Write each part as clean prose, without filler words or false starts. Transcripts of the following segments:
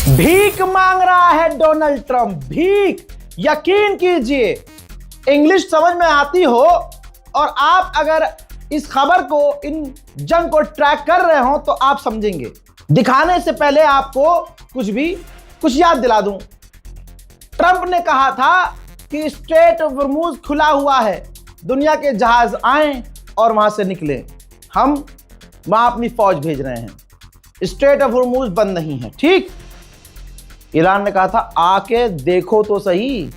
भीख मांग रहा है डोनाल्ड ट्रंप, भीख। यकीन कीजिए, इंग्लिश समझ में आती हो और आप अगर इस खबर को, इन जंग को ट्रैक कर रहे हो तो आप समझेंगे। दिखाने से पहले आपको कुछ याद दिला दूं। ट्रंप ने कहा था कि स्ट्रेट ऑफ हॉर्मुज खुला हुआ है, दुनिया के जहाज आए और वहां से निकले, हम वहां अपनी फौज भेज रहे हैं। स्ट्रेट ऑफ हॉर्मुज बंद नहीं है, ठीक। ईरान ने कहा था आके देखो तो सही,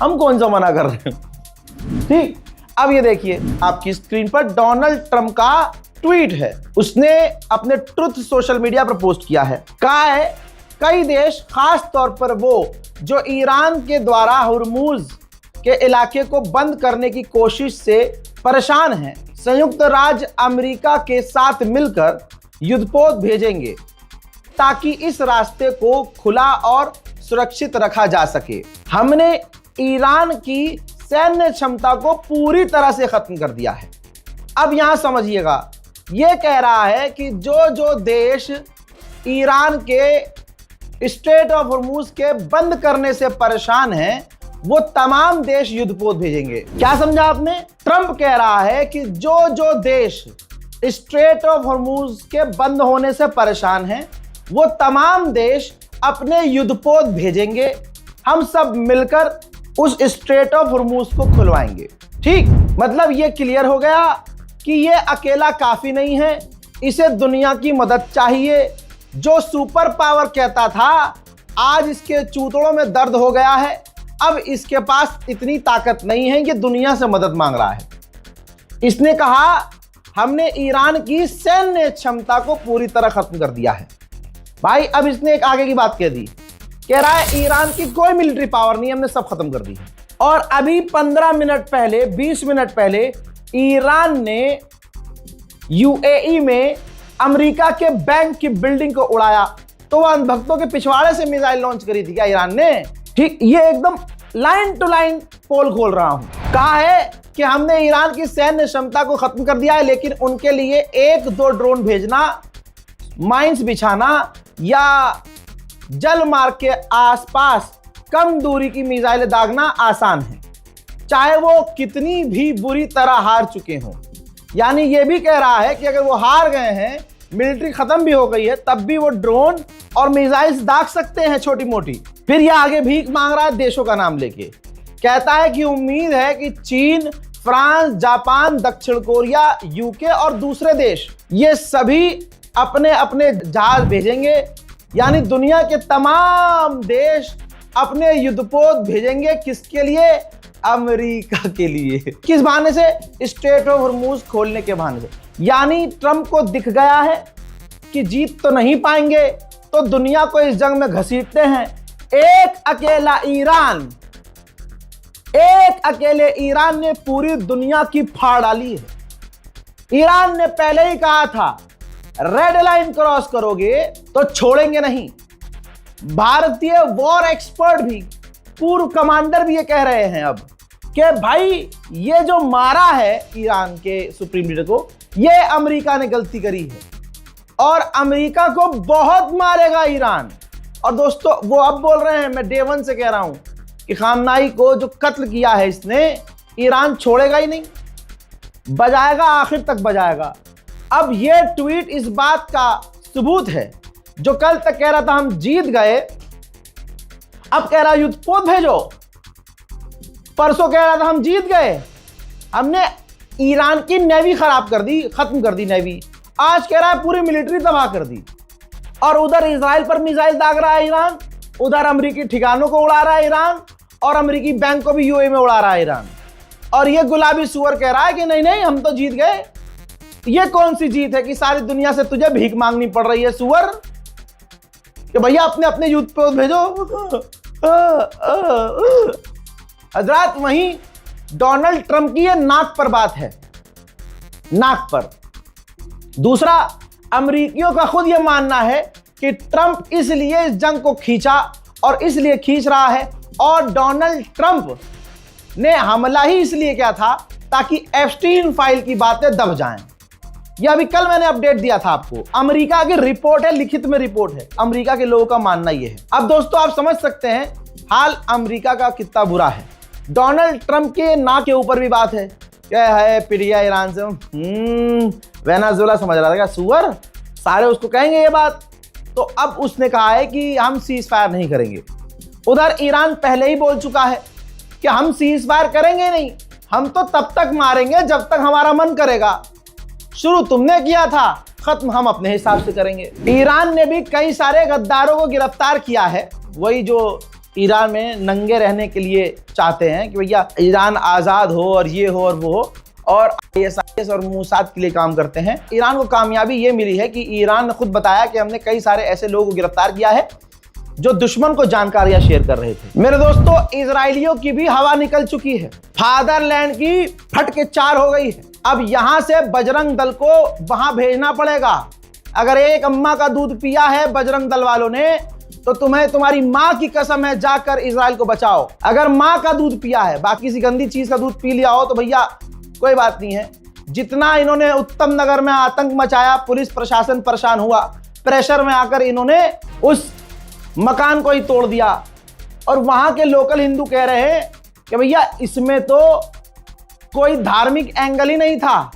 हम कौन सा मना कर रहे हैं, ठीक। अब ये देखिए आपकी स्क्रीन पर डोनाल्ड ट्रंप का ट्वीट है। उसने अपने ट्रुथ सोशल मीडिया पर पोस्ट किया है। कहा है कई देश, खास तौर पर वो जो ईरान के द्वारा हॉर्मुज के इलाके को बंद करने की कोशिश से परेशान हैं, संयुक्त राज्य अमेरिका के साथ मिलकर युद्धपोत भेजेंगे ताकि इस रास्ते को खुला और सुरक्षित रखा जा सके। हमने ईरान की सैन्य क्षमता को पूरी तरह से खत्म कर दिया है। अब यहां समझिएगा, यह कह रहा है कि जो देश ईरान के स्ट्रेट ऑफ हॉर्मुज के बंद करने से परेशान हैं, वो तमाम देश युद्धपोत भेजेंगे। क्या समझा आपने? ट्रंप कह रहा है कि जो देश स्ट्रेट ऑफ हॉर्मुज के बंद होने से परेशान हैं, वो तमाम देश अपने युद्धपोत भेजेंगे, हम सब मिलकर उस स्ट्रेट ऑफ हॉर्मुज को खुलवाएंगे, ठीक। मतलब ये क्लियर हो गया कि ये अकेला काफी नहीं है, इसे दुनिया की मदद चाहिए। जो सुपर पावर कहता था, आज इसके चूतड़ों में दर्द हो गया है, अब इसके पास इतनी ताकत नहीं है कि दुनिया से मदद मांग रहा है। इसने कहा हमने ईरान की सैन्य क्षमता को पूरी तरह खत्म कर दिया है। भाई अब इसने एक आगे की बात कह दी, कह रहा है ईरान की कोई मिलिट्री पावर नहीं, हमने सब खत्म कर दी है। और अभी 15 मिनट पहले, 20 मिनट पहले ईरान ने यूएई में अमेरिका के बैंक की बिल्डिंग को उड़ाया, तो वह भक्तों के पिछवाड़े से मिसाइल लॉन्च करी थी क्या ईरान ने, ठीक। ये एकदम लाइन टू लाइन पोल खोल रहा हूं। कहा है कि हमने ईरान की सैन्य क्षमता को खत्म कर दिया है, लेकिन उनके लिए 1-2 ड्रोन भेजना, माइंस बिछाना या जल मार्ग के आसपास कम दूरी की मिसाइलें दागना आसान है, चाहे वो कितनी भी बुरी तरह हार चुके हों। यानी ये भी कह रहा है कि अगर वो हार गए हैं, मिलिट्री खत्म भी हो गई है, तब भी वो ड्रोन और मिसाइल्स दाग सकते हैं छोटी मोटी। फिर ये आगे भीख मांग रहा है देशों का नाम लेके। कहता है कि उम्मीद है कि चीन, फ्रांस, जापान, दक्षिण कोरिया, यूके और दूसरे देश, ये सभी अपने अपने जहाज भेजेंगे। यानी दुनिया के तमाम देश अपने युद्धपोत भेजेंगे। किसके लिए? अमेरिका के लिए। किस बहाने से? स्ट्रेट ऑफ हॉर्मुज खोलने के बहाने से। यानी ट्रंप को दिख गया है कि जीत तो नहीं पाएंगे, तो दुनिया को इस जंग में घसीटते हैं। एक अकेले ईरान ने पूरी दुनिया की फाड़ डाली है। ईरान ने पहले ही कहा था रेड लाइन क्रॉस करोगे तो छोड़ेंगे नहीं। भारतीय वॉर एक्सपर्ट भी, पूर्व कमांडर भी ये कह रहे हैं अब कि भाई ये जो मारा है ईरान के सुप्रीम लीडर को, ये अमेरिका ने गलती करी है और अमेरिका को बहुत मारेगा ईरान। और दोस्तों वो अब बोल रहे हैं, मैं डे 1 से कह रहा हूं कि खामनाई को जो कत्ल किया है इसने, ईरान छोड़ेगा ही नहीं, बजाएगा, आखिर तक बजाएगा। अब ये ट्वीट इस बात का सबूत है। जो कल तक कह रहा था हम जीत गए, अब कह रहा युद्धपोत भेजो। परसों कह रहा था हम जीत गए, हमने ईरान की नेवी खराब कर दी, खत्म कर दी नेवी। आज कह रहा है पूरी मिलिट्री तबाह कर दी। और उधर इजराइल पर मिसाइल दाग रहा है ईरान, उधर अमेरिकी ठिकानों को उड़ा रहा है ईरान, और अमेरिकी बैंक को भी यूएई में उड़ा रहा है ईरान। और ये गुलाबी सुअर कह रहा है कि नहीं हम तो जीत गए। ये कौन सी जीत है कि सारी दुनिया से तुझे भीख मांगनी पड़ रही है सुअर, कि भैया अपने अपने युद्धपोत भेजो। हजरात, वहीं डोनाल्ड ट्रंप की ये नाक पर बात है, नाक पर। दूसरा, अमेरिकियों का खुद यह मानना है कि ट्रंप इसलिए इस जंग को खींचा और इसलिए खींच रहा है, और डोनाल्ड ट्रंप ने हमला ही इसलिए किया था ताकि एप्स्टीन फाइल की बातें दब जाएं। ये अभी कल मैंने अपडेट दिया था आपको। अमेरिका की रिपोर्ट है, लिखित में रिपोर्ट है। अमेरिका के लोगों का मानना ये है। अब दोस्तों आप समझ सकते हैं हाल अमेरिका का कितना बुरा है। डोनाल्ड ट्रंप के नाक के ऊपर भी बात है, क्या है पीडिया ईरान से वेनेजुएला समझ रहा था क्या सुअर, सारे उसको कहेंगे ये बात। तो अब उसने कहा है कि हम सीज फायर नहीं करेंगे। उधर ईरान पहले ही बोल चुका है कि हम सीज फायर करेंगे नहीं, हम तो तब तक मारेंगे जब तक हमारा मन करेगा। शुरू तुमने किया था, खत्म हम अपने हिसाब से करेंगे। ईरान ने भी कई सारे गद्दारों को गिरफ्तार किया है, वही जो ईरान में नंगे रहने के लिए चाहते हैं कि भैया ईरान आज़ाद हो और ये हो और वो हो, और ISIS और मोसाद के लिए काम करते हैं। ईरान को कामयाबी ये मिली है कि ईरान ने खुद बताया कि हमने कई सारे ऐसे लोगों को गिरफ्तार किया है जो दुश्मन को जानकारियां शेयर कर रहे थे। मेरे दोस्तों इजरायलियों की भी हवा निकल चुकी है, फादरलैंड की फट के चार हो गई है। अब यहां से बजरंग दल को वहां भेजना पड़ेगा। अगर एक अम्मा का दूध पिया है बजरंग दल वालों ने तो तुम्हें तुम्हारी माँ की कसम है जाकर इजराइल को बचाओ। अगर माँ का दूध पिया है, बाकी किसी गंदी चीज का दूध पी लिया हो तो भैया कोई बात नहीं है। जितना इन्होंने उत्तम नगर में आतंक मचाया, पुलिस प्रशासन परेशान हुआ, प्रेशर में आकर इन्होंने उस मकान को ही तोड़ दिया। और वहां के लोकल हिंदू कह रहे हैं कि भैया इसमें तो कोई धार्मिक एंगल ही नहीं था,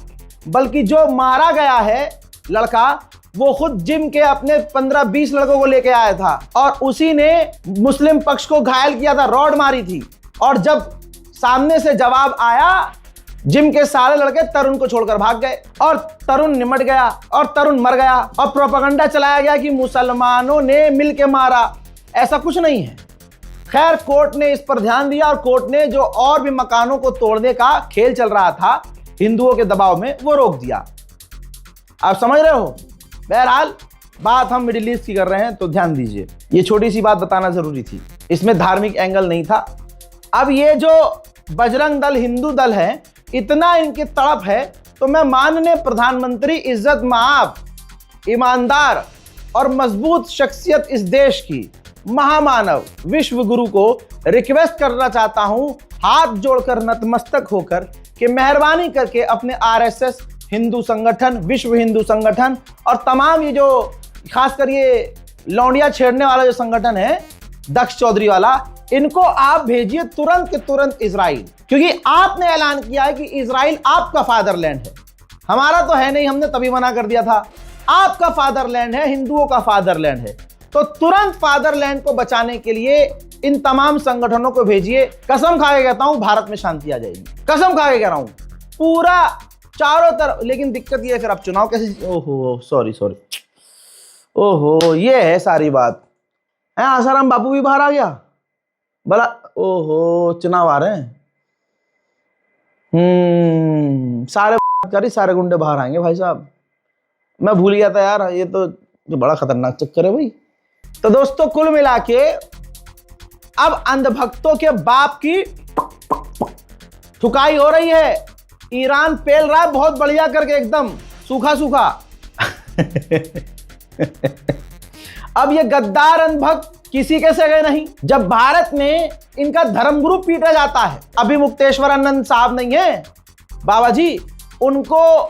बल्कि जो मारा गया है लड़का वो खुद जिम के अपने 15-20 लड़कों को लेके आया था और उसी ने मुस्लिम पक्ष को घायल किया था, रॉड मारी थी। और जब सामने से जवाब आया, जिम के सारे लड़के तरुण को छोड़कर भाग गए और तरुण निमट गया और तरुण मर गया और प्रोपेगेंडा चलाया गया कि मुसलमानों ने मिलके मारा। ऐसा कुछ नहीं है। खैर कोर्ट ने इस पर ध्यान दिया और कोर्ट ने जो और भी मकानों को तोड़ने का खेल चल रहा था हिंदुओं के दबाव में, वो रोक दिया। आप समझ रहे हो। बहरहाल बात हम मिडिल ईस्ट की कर रहे हैं तो ध्यान दीजिए, ये छोटी सी बात बताना जरूरी थी, इसमें धार्मिक एंगल नहीं था। अब ये जो बजरंग दल हिंदू दल है, इतना इनकी तड़प है तो मैं माननीय प्रधानमंत्री इज्जत माब, ईमानदार और मजबूत शख्सियत इस देश की, महामानव विश्व गुरु को रिक्वेस्ट करना चाहता हूं, हाथ जोड़कर नतमस्तक होकर कि मेहरबानी करके अपने RSS हिंदू संगठन, विश्व हिंदू संगठन और तमाम ये जो खासकर ये लौंडिया छेड़ने वाला जो संगठन है दक्ष चौधरी वाला, इनको आप भेजिए तुरंत के तुरंत इजराइल, क्योंकि आपने ऐलान किया है कि इजराइल आपका फादरलैंड है। हमारा तो है नहीं, हमने तभी मना कर दिया था। आपका फादरलैंड है, हिंदुओं का फादरलैंड है, तो तुरंत फादरलैंड को बचाने के लिए इन तमाम संगठनों को भेजिए। कसम खा के कहता हूं भारत में शांति आ जाएगी, कसम खा के कह रहा हूं पूरा चारों तरफ। लेकिन दिक्कत ये है फिर अब चुनाव कैसे, ओहो सॉरी, ओहो ये है सारी बात है। आसाराम बापू भी बाहर आ गया भला, ओहो चुनाव आ रहे हैं। सारे गुंडे बाहर आएंगे भाई साहब, मैं भूल गया था यार, ये तो बड़ा खतरनाक चक्कर है भाई। तो दोस्तों कुल मिला के अब अंधभक्तों के बाप की ठुकाई हो रही है। ईरान पेल रहा है बहुत बढ़िया करके, एकदम सूखा सूखा। अब ये गद्दार अंधभक्त किसी के सगे नहीं। जब भारत में इनका धर्मगुरु पीटा जाता है, अभी मुक्तेश्वरानंद साहब नहीं है बाबा जी, उनको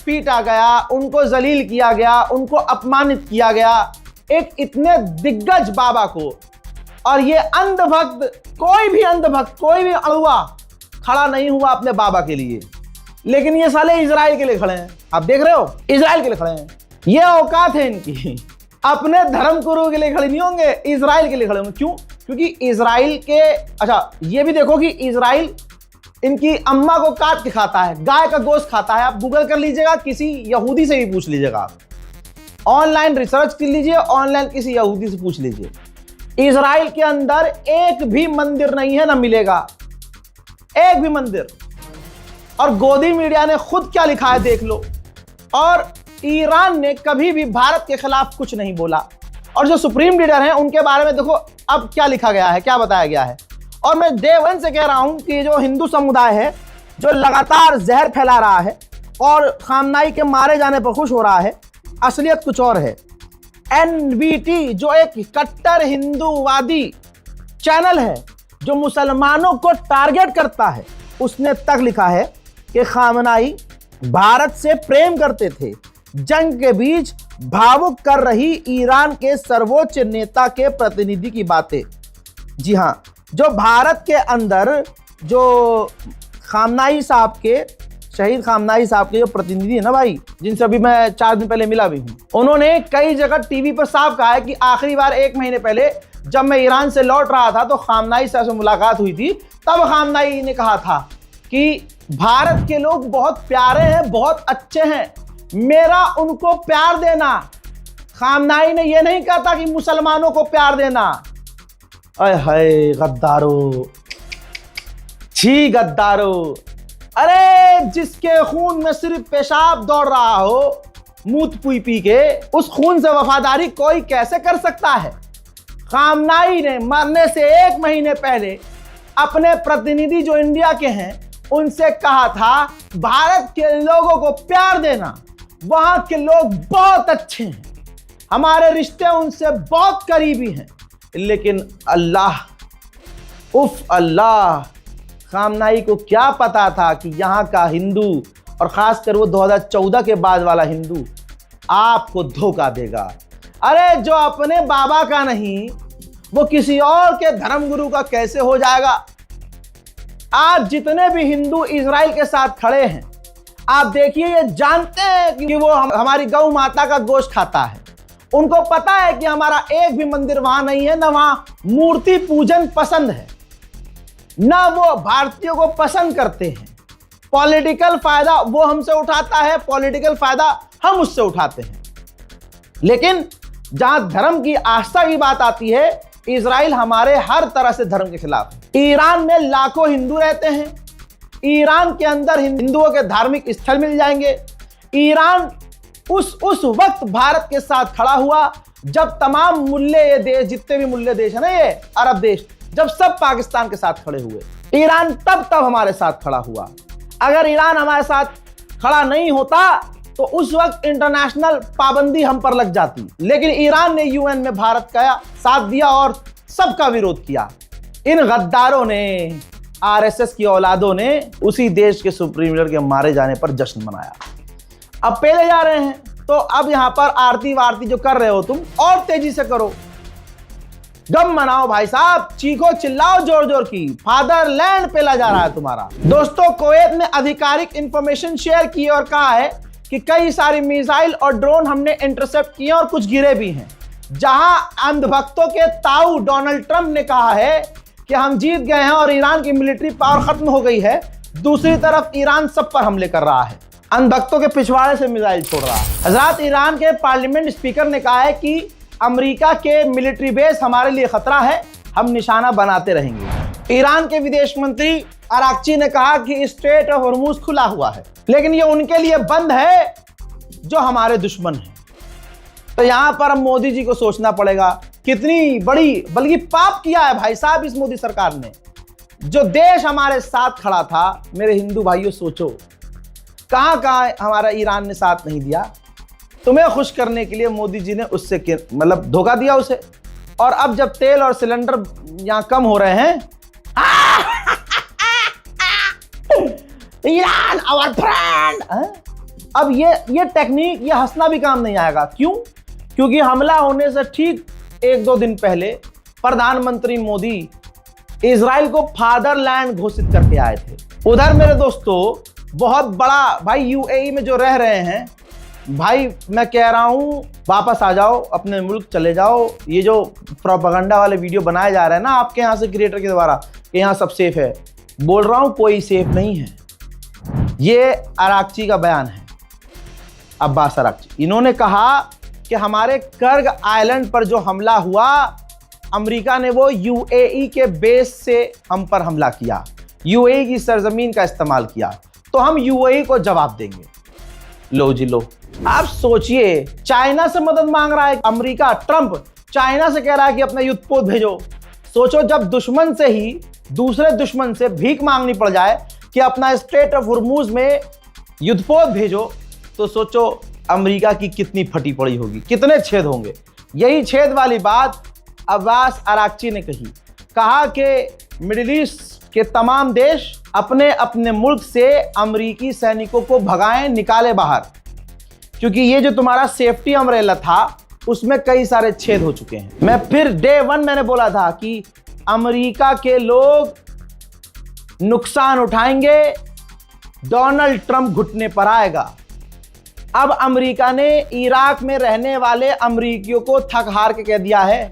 पीटा गया, उनको जलील किया गया, उनको अपमानित किया गया, एक इतने दिग्गज बाबा को। और ये अंधभक्त, कोई भी अंधभक्त, कोई भी अड़ुआ खड़ा नहीं हुआ अपने बाबा के लिए, लेकिन ये साले इजराइल के लिए खड़े हैं। आप देख रहे हो, इजराइल के लिए खड़े हैं। ये औकात है इनकी, अपने धर्म गुरु के लिए खड़े नहीं होंगे, इजराइल के लिए खड़े होंगे। क्यों? क्योंकि इजराइल के, अच्छा ये भी देखो कि इजराइल इनकी अम्मा को काट के खाता है, गाय का गोश्त खाता है। आप गूगल कर लीजिएगा, किसी यहूदी से भी पूछ लीजिएगा, ऑनलाइन रिसर्च कर लीजिए, ऑनलाइन किसी यहूदी से पूछ लीजिए। इजराइल के अंदर एक भी मंदिर नहीं है, ना मिलेगा एक भी मंदिर। और गोदी मीडिया ने खुद क्या लिखा है देख लो। और ईरान ने कभी भी भारत के खिलाफ कुछ नहीं बोला। और जो सुप्रीम लीडर हैं उनके बारे में देखो अब क्या लिखा गया है, क्या बताया गया है। और मैं डे वन से कह रहा हूं कि जो हिंदू समुदाय है जो लगातार जहर फैला रहा है और खामनाई के मारे जाने पर खुश हो रहा है, असलियत कुछ और है। NVT जो एक कट्टर हिंदूवादी चैनल है जो मुसलमानों को टारगेट करता है, उसने तक लिखा है कि खामनाई भारत से प्रेम करते थे। जंग के बीच भावुक कर रही ईरान के सर्वोच्च नेता के प्रतिनिधि की बातें। जी हां, जो भारत के अंदर जो खामनाई साहब के, शहीद खामनाई साहब के जो प्रतिनिधि है ना भाई, जिनसे अभी मैं 4 दिन पहले मिला भी हूं, उन्होंने कई जगह टीवी पर साफ कहा है कि आखिरी बार 1 महीने पहले जब मैं ईरान से लौट रहा था तो खामनाई साहब से मुलाकात हुई थी। तब खामनाई ने कहा था कि भारत के लोग बहुत प्यारे हैं, बहुत अच्छे हैं, मेरा उनको प्यार देना। खामनाई ने यह नहीं कहा था कि मुसलमानों को प्यार देना। अय हाय गद्दारो, छी गद्दारो। अरे जिसके खून में सिर्फ पेशाब दौड़ रहा हो मूत पी के, उस खून से वफादारी कोई कैसे कर सकता है। खामनाई ने मरने से 1 महीने पहले अपने प्रतिनिधि जो इंडिया के हैं उनसे कहा था भारत के लोगों को प्यार देना, वहां के लोग बहुत अच्छे हैं, हमारे रिश्ते उनसे बहुत करीबी हैं। लेकिन अल्लाह, उफ अल्लाह, खामनाई को क्या पता था कि यहाँ का हिंदू, और खासकर वो 2014 के बाद वाला हिंदू, आपको धोखा देगा। अरे जो अपने बाबा का नहीं वो किसी और के धर्मगुरु का कैसे हो जाएगा। आज जितने भी हिंदू इजराइल के साथ खड़े हैं, आप देखिए, ये जानते हैं कि वो हमारी गौ माता का गोश्त खाता है। उनको पता है कि हमारा एक भी मंदिर वहां नहीं है, ना वहां मूर्ति पूजन पसंद है, ना वो भारतीयों को पसंद करते हैं। पॉलिटिकल फायदा वो हमसे उठाता है, पॉलिटिकल फायदा हम उससे उठाते हैं। लेकिन जहां धर्म की आस्था की बात आती है, इजराइल हमारे हर तरह से धर्म के खिलाफ है। ईरान में लाखों हिंदू रहते हैं, ईरान के अंदर हिंदुओं के धार्मिक स्थल मिल जाएंगे। ईरान उस वक्त भारत के साथ खड़ा हुआ जब तमाम मुल्ले ये देश, जितने भी मुल्ले देश है ना, ये अरब देश, जब सब पाकिस्तान के साथ खड़े हुए, ईरान तब हमारे साथ खड़ा हुआ। अगर ईरान हमारे साथ खड़ा नहीं होता तो उस वक्त इंटरनेशनल पाबंदी हम पर लग जाती। लेकिन ईरान ने यूएन में भारत का साथ दिया और सबका विरोध किया। इन गद्दारों ने, आरएसएस की औलादों ने उसी देश के सुप्रीम लीडर के मारे जाने पर जश्न मनाया। अब पहले जा रहे हैं, तो अब यहां पर आरती वारती जो कर रहे हो तुम, और तेजी से करो, गम मनाओ भाई साहब, चीखो चिल्लाओ जोर जोर की, फादरलैंड पेला जा रहा है तुम्हारा। दोस्तों, कुवैत ने आधिकारिक इंफॉर्मेशन शेयर की और कहा है कि कई सारी मिसाइल और ड्रोन हमने इंटरसेप्ट किए और कुछ गिरे भी हैं। जहां अंधभक्तों के ताऊ डोनाल्ड ट्रंप ने कहा है कि हम जीत गए हैं और ईरान की मिलिट्री पावर खत्म हो गई है, दूसरी तरफ ईरान सब पर हमले कर रहा है, अंधभक्तों के पिछवाड़े से मिसाइल छोड़ रहा है। हजरात, ईरान के पार्लियामेंट स्पीकर ने कहा है कि अमेरिका के मिलिट्री बेस हमारे लिए खतरा है, हम निशाना बनाते रहेंगे। ईरान के विदेश मंत्री अराक्ची ने कहा कि स्ट्रेट ऑफ हॉर्मुज खुला हुआ है, लेकिन ये उनके लिए बंद है जो हमारे दुश्मन हैं। तो यहां पर हम मोदी जी को सोचना पड़ेगा, कितनी बड़ी, बल्कि पाप किया है भाई साहब इस मोदी सरकार ने। जो देश हमारे साथ खड़ा था, मेरे हिंदू भाइयों सोचो, कहां हमारा ईरान ने साथ नहीं दिया। तुम्हें खुश करने के लिए मोदी जी ने उससे मतलब धोखा दिया उसे। और अब जब तेल और सिलेंडर यहां कम हो रहे हैं, ईरान आवर फ्रेंड, अब ये टेक्निक, ये हंसना भी काम नहीं आएगा। क्यों? क्योंकि हमला होने से ठीक 1-2 दिन पहले प्रधानमंत्री मोदी इजराइल को फादरलैंड घोषित करके आए थे। उधर मेरे दोस्तों, बहुत बड़ा भाई यूएई में जो रह रहे हैं भाई, मैं कह रहा हूं वापस आ जाओ, अपने मुल्क चले जाओ। ये जो प्रोपेगेंडा वाले वीडियो बनाए जा रहे हैं ना आपके यहाँ से क्रिएटर के द्वारा कि यहाँ सब सेफ है, बोल रहा हूं कोई सेफ नहीं है। ये अराक्ची का बयान है, अब्बास अराक्ची। इन्होंने कहा कि हमारे कर्ग आइलैंड पर जो हमला हुआ, अमेरिका ने वो यूएई के बेस से हम पर हमला किया, यूएई की सरजमीन का इस्तेमाल किया, तो हम यूएई को जवाब देंगे। लो जी लो। आप सोचिए, चाइना से मदद मांग रहा है अमेरिका, ट्रंप चाइना से कह रहा है कि अपना युद्धपोत भेजो। सोचो, जब दुश्मन से ही दूसरे दुश्मन से भीख मांगनी पड़ जाए कि अपना स्ट्रेट ऑफ हॉर्मुज में युद्धपोत भेजो, तो सोचो अमेरिका की कितनी फटी पड़ी होगी, कितने छेद होंगे। यही छेद वाली बात अब्बास अराक्ची ने कहा कि मिडिल ईस्ट के तमाम देश अपने अपने मुल्क से अमेरिकी सैनिकों को भगाएं, निकाले बाहर, क्योंकि ये जो तुम्हारा सेफ्टी अम्ब्रेला था उसमें कई सारे छेद हो चुके हैं। मैं फिर डे 1 मैंने बोला था कि अमेरिका के लोग नुकसान उठाएंगे, डोनाल्ड ट्रंप घुटने पर आएगा। अब अमेरिका ने इराक में रहने वाले अमेरिकियों को थक हार के कह दिया है,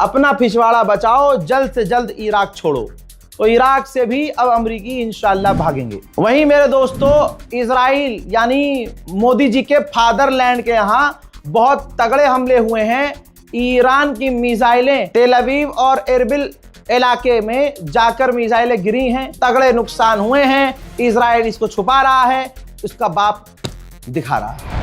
अपना पिछवाड़ा बचाओ, जल्द से जल्द इराक छोड़ो। तो इराक से भी अब अमेरिकी इंशाल्लाह भागेंगे। वहीं मेरे दोस्तों, इजराइल यानी मोदी जी के फादरलैंड के यहां बहुत तगड़े हमले हुए हैं। ईरान की मिसाइलें तेल अवीव और एरबिल इलाके में जाकर मिसाइलें गिरी हैं, तगड़े नुकसान हुए हैं। इजराइल इसको छुपा रहा है, उसका बाप दिखा रहा है।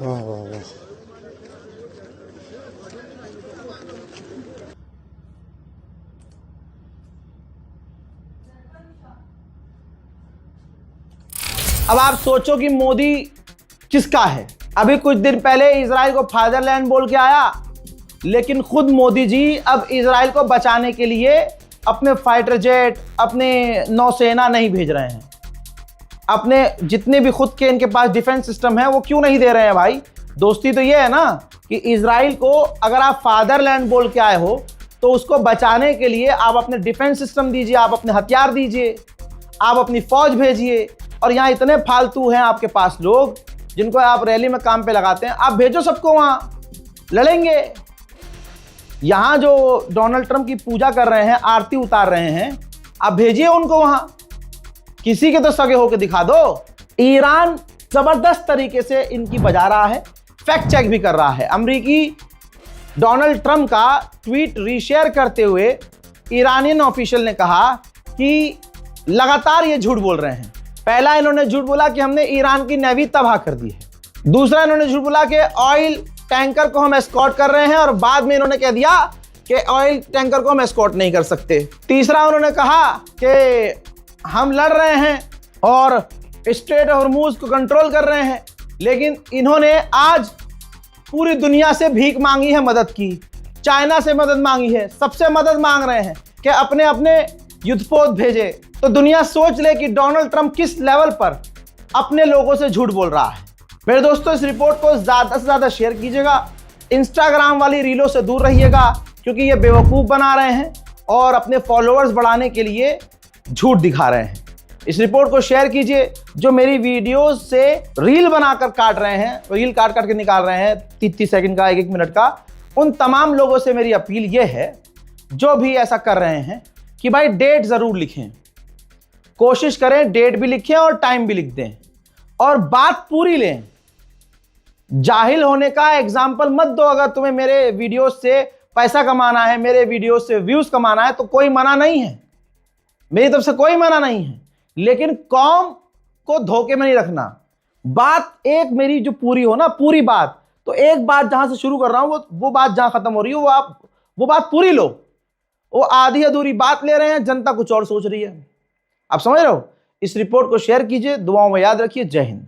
वाह वाह वाह। अब आप सोचो कि मोदी किसका है। अभी कुछ दिन पहले इजराइल को फादरलैंड बोल के आया, लेकिन खुद मोदी जी अब इजराइल को बचाने के लिए अपने फाइटर जेट, अपने नौसेना नहीं भेज रहे हैं। अपने जितने भी खुद के इनके पास डिफेंस सिस्टम है वो क्यों नहीं दे रहे हैं भाई। दोस्ती तो ये है ना कि इजराइल को अगर आप फादरलैंड बोल के आए हो तो उसको बचाने के लिए आप अपने डिफेंस सिस्टम दीजिए, आप अपने हथियार दीजिए, आप अपनी फौज भेजिए। और यहाँ इतने फालतू हैं आपके पास लोग जिनको आप रैली में काम पे लगाते हैं, आप भेजो सबको, वहाँ लड़ेंगे। यहाँ जो डोनाल्ड ट्रंप की पूजा कर रहे हैं, आरती उतार रहे हैं, आप भेजिए उनको वहाँ, किसी के तो सगे होकर दिखा दो। ईरान जबरदस्त तरीके से इनकी बजा रहा है, फैक्ट चेक भी कर रहा है। अमेरिकी डोनाल्ड ट्रंप का ट्वीट रीशेयर करते हुए ईरानियन ऑफिशियल ने कहा कि लगातार ये झूठ बोल रहे हैं। पहला इन्होंने झूठ बोला कि हमने ईरान की नेवी तबाह कर दी है। दूसरा इन्होंने झूठ बोला कि ऑयल टैंकर को हम एस्कॉर्ट कर रहे हैं, और बाद में इन्होंने कह दिया कि ऑयल टैंकर को हम एस्कॉर्ट नहीं कर सकते। तीसरा उन्होंने कहा कि हम लड़ रहे हैं और स्ट्रेट हॉर्मूज को कंट्रोल कर रहे हैं। लेकिन इन्होंने आज पूरी दुनिया से भीख मांगी है, मदद की, चाइना से मदद मांगी है, सबसे मदद मांग रहे हैं कि अपने अपने युद्धपोत भेजे। तो दुनिया सोच ले कि डोनाल्ड ट्रंप किस लेवल पर अपने लोगों से झूठ बोल रहा है। मेरे दोस्तों, इस रिपोर्ट को ज़्यादा से ज़्यादा शेयर कीजिएगा, इंस्टाग्राम वाली रीलों से दूर रहिएगा, क्योंकि ये बेवकूफ़ बना रहे हैं और अपने फॉलोअर्स बढ़ाने के लिए झूठ दिखा रहे हैं। इस रिपोर्ट को शेयर कीजिए। जो मेरी वीडियोस से रील बनाकर काट रहे हैं, रील काट काट के निकाल रहे हैं 30 सेकंड का, 1 मिनट का, उन तमाम लोगों से मेरी अपील ये है, जो भी ऐसा कर रहे हैं, कि भाई डेट ज़रूर लिखें, कोशिश करें डेट भी लिखें और टाइम भी लिख दें, और बात पूरी लें। जाहिल होने का एग्जाम्पल मत दो। अगर तुम्हें मेरे वीडियो से पैसा कमाना है, मेरे वीडियो से व्यूज कमाना है, तो कोई मना नहीं है, मेरी तरफ से कोई मना नहीं है, लेकिन कौम को धोखे में नहीं रखना। बात एक मेरी जो पूरी हो ना, पूरी बात, तो एक बात जहां से शुरू कर रहा हूं वो बात जहां खत्म हो रही है वो बात पूरी लो। वो आधी अधूरी बात ले रहे हैं, जनता कुछ और सोच रही है। आप समझ रहे हो। इस रिपोर्ट को शेयर कीजिए, दुआओं में याद रखिए। जय हिंद।